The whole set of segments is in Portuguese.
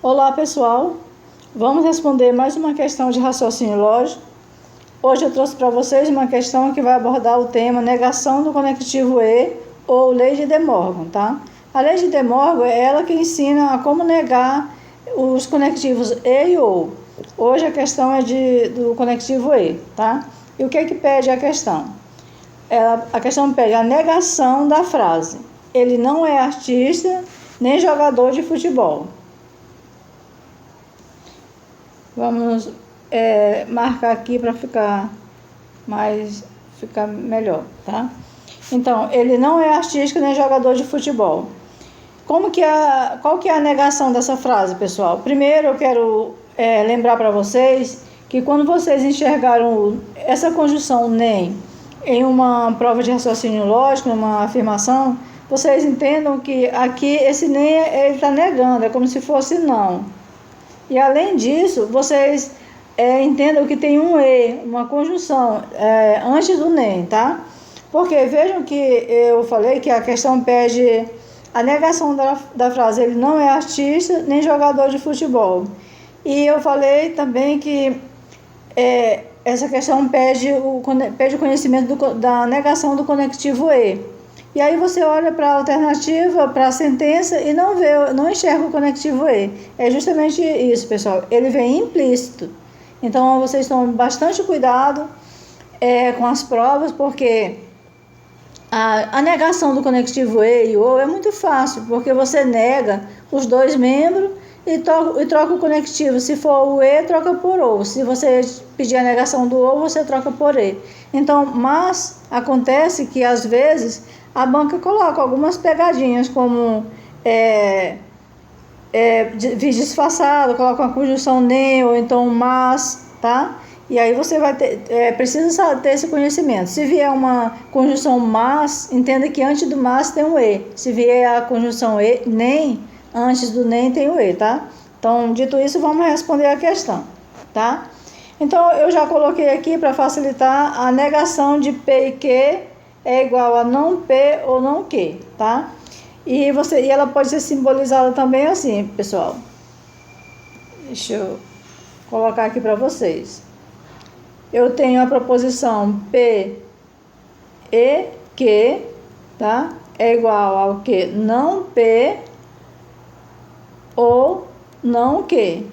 Olá pessoal, vamos responder mais uma questão de raciocínio lógico. Hoje eu trouxe para vocês uma questão que vai abordar o tema negação do conectivo E ou lei de De Morgan, tá? A lei de De Morgan é ela que ensina a como negar os conectivos E e OU. Hoje a questão é do conectivo E, tá? E o que pede a questão? A questão pede a negação da frase: ele não é artista nem jogador de futebol. Vamos marcar aqui para ficar melhor, tá? Então, ele não é artista nem jogador de futebol. Qual que é a negação dessa frase, pessoal? Primeiro, eu quero lembrar para vocês que quando vocês enxergaram essa conjunção nem em uma prova de raciocínio lógico, numa afirmação, vocês entendam que aqui esse nem ele está negando, é como se fosse não. E além disso, vocês entendam que tem um E, uma conjunção antes do nem, tá? Porque vejam que eu falei que a questão pede a negação da frase: ele não é artista nem jogador de futebol. E eu falei também que essa questão pede o conhecimento da negação do conectivo E. E aí você olha para a alternativa, para a sentença e não enxerga o conectivo E. É justamente isso, pessoal. Ele vem implícito. Então, vocês tomem bastante cuidado com as provas, porque a negação do conectivo E e OU é muito fácil, porque você nega os dois membros e troca o conectivo. Se for o E, troca por OU. Se você pedir a negação do OU, você troca por E. Então, mas acontece que, às vezes, a banca coloca algumas pegadinhas, como disfarçado, coloca uma conjunção nem ou então mas, tá? E aí você vai precisa ter esse conhecimento. Se vier uma conjunção mas, entenda que antes do mas tem um E. Se vier a conjunção E, nem, antes do nem tem o E, tá? Então, dito isso, vamos responder a questão, tá? Então, eu já coloquei aqui para facilitar a negação de P e Q é igual a não P ou não Q, tá? E ela pode ser simbolizada também assim, pessoal. Deixa eu colocar aqui para vocês. Eu tenho a proposição P e Q, tá? É igual ao que não P ou não Q.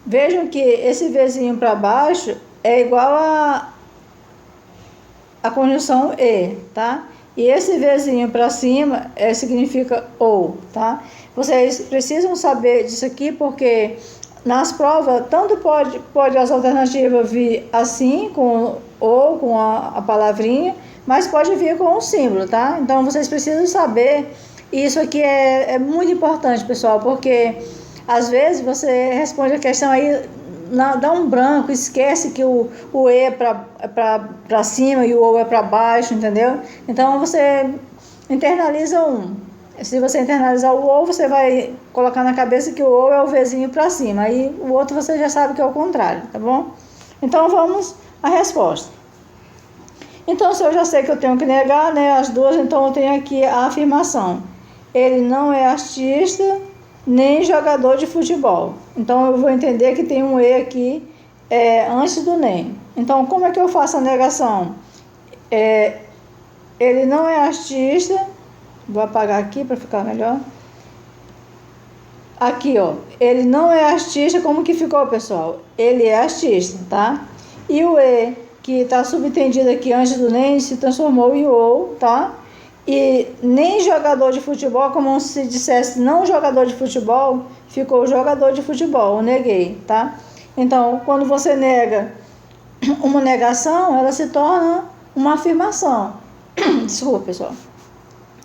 Vejam que esse Vzinho para baixo é igual a conjunção E, tá? E esse Vzinho para cima significa ou, tá? Vocês precisam saber disso aqui, porque nas provas, tanto pode as alternativas vir assim, ou com a palavrinha, mas pode vir com um símbolo, tá? Então, vocês precisam saber. Isso aqui é muito importante, pessoal, porque às vezes você responde a questão aí, dá um branco, esquece que o E é para cima e o OU é para baixo, entendeu? Então, você internaliza um. Se você internalizar o OU, você vai colocar na cabeça que o OU é o Vzinho para cima. Aí o outro você já sabe que é o contrário, tá bom? Então, vamos à resposta. Então, se eu já sei que eu tenho que negar, né, as duas, então eu tenho aqui a afirmação: ele não é artista nem jogador de futebol. Então, eu vou entender que tem um E aqui antes do nem. Então, como é que eu faço a negação? Ele não é artista. Vou apagar aqui para ficar melhor. Aqui, ó. Ele não é artista. Como que ficou, pessoal? Ele é artista, tá? E o E, que está subentendido aqui antes do nem, se transformou em OU, tá? E nem jogador de futebol, como se dissesse não jogador de futebol, ficou jogador de futebol, eu neguei, tá? Então, quando você nega uma negação, ela se torna uma afirmação. Desculpa, pessoal.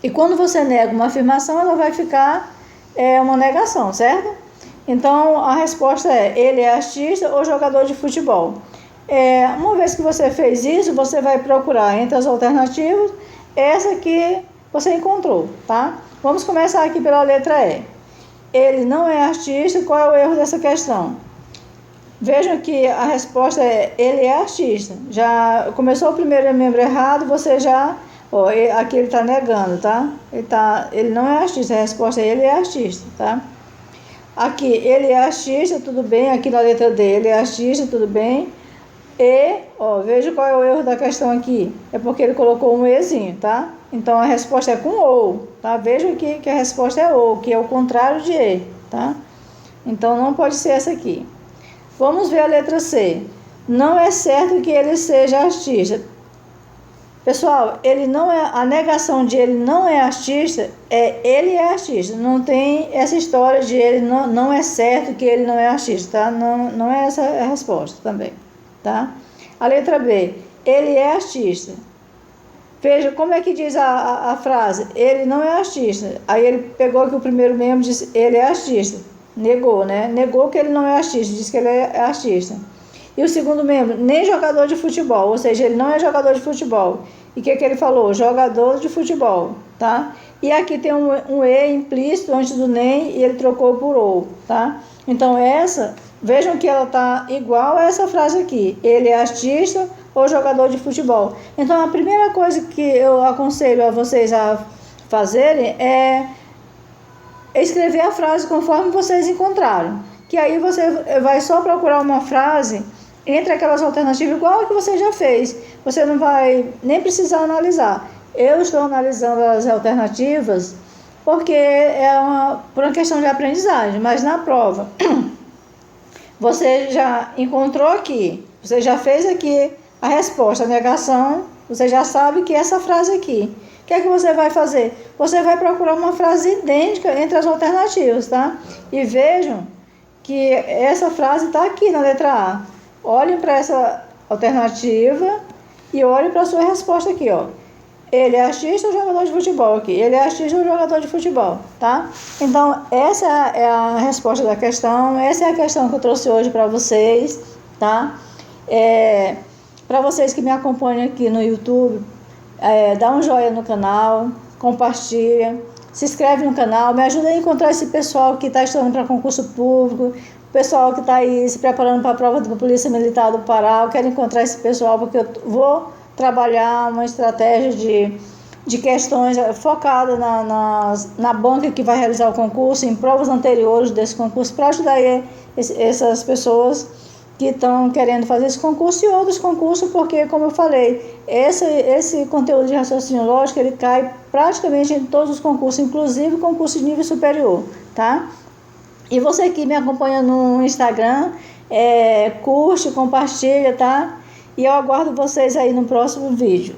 E quando você nega uma afirmação, ela vai ficar uma negação, certo? Então, a resposta é: ele é artista ou jogador de futebol. Uma vez que você fez isso, você vai procurar entre as alternativas essa que você encontrou, tá? Vamos começar aqui pela letra E. Ele não é artista. Qual é o erro dessa questão? Vejam que a resposta é: ele é artista. Já começou o primeiro membro errado, você já... aqui ele está negando, tá? Ele não é artista. A resposta é: ele é artista, tá? Aqui, ele é artista, tudo bem. Aqui na letra D, ele é artista, tudo bem. E, ó, veja qual é o erro da questão aqui. É porque ele colocou um ezinho, tá? Então, a resposta é com ou, tá? Veja aqui que a resposta é ou, que é o contrário de e, tá? Então, não pode ser essa aqui. Vamos ver a letra C. Não é certo que ele seja artista. Pessoal, ele não é, a negação de ele não é artista, ele é artista. Não tem essa história de ele não é certo que ele não é artista, tá? Não é essa a resposta também, tá? A letra B, ele é artista. Veja como é que diz a frase, ele não é artista. Aí ele pegou aqui o primeiro membro e disse, ele é artista. Negou, né? Negou que ele não é artista, disse que ele é artista. E o segundo membro, nem jogador de futebol, ou seja, ele não é jogador de futebol. E o que ele falou? Jogador de futebol, tá? E aqui tem um E implícito antes do nem e ele trocou por ou, tá? Então vejam que ela tá igual a essa frase aqui. Ele é artista ou jogador de futebol. Então a primeira coisa que eu aconselho a vocês a fazerem é escrever a frase conforme vocês encontraram. Que aí você vai só procurar uma frase entre aquelas alternativas igual a que você já fez. Você não vai nem precisar analisar. Eu estou analisando as alternativas porque por uma questão de aprendizagem, mas na prova você já encontrou aqui, você já fez aqui a resposta, a negação, você já sabe que essa frase aqui. O que é que você vai fazer? Você vai procurar uma frase idêntica entre as alternativas, tá? E vejam que essa frase está aqui na letra A. Olhem para essa alternativa e olhem para a sua resposta aqui, ó. Ele é artista ou jogador de futebol aqui? Ele é artista ou jogador de futebol, tá? Então, essa é a resposta da questão. Essa é a questão que eu trouxe hoje para vocês, tá? Para vocês que me acompanham aqui no YouTube, dá um joinha no canal, compartilha, se inscreve no canal, me ajuda a encontrar esse pessoal que está estudando para concurso público, o pessoal que está aí se preparando para a prova da Polícia Militar do Pará. Eu quero encontrar esse pessoal porque eu vou trabalhar uma estratégia de questões focada na banca que vai realizar o concurso, em provas anteriores desse concurso, para ajudar aí essas pessoas que estão querendo fazer esse concurso e outros concursos, porque, como eu falei, esse conteúdo de raciocínio lógico, ele cai praticamente em todos os concursos, inclusive concurso de nível superior, tá? E você que me acompanha no Instagram, curte, compartilha, tá? E eu aguardo vocês aí no próximo vídeo.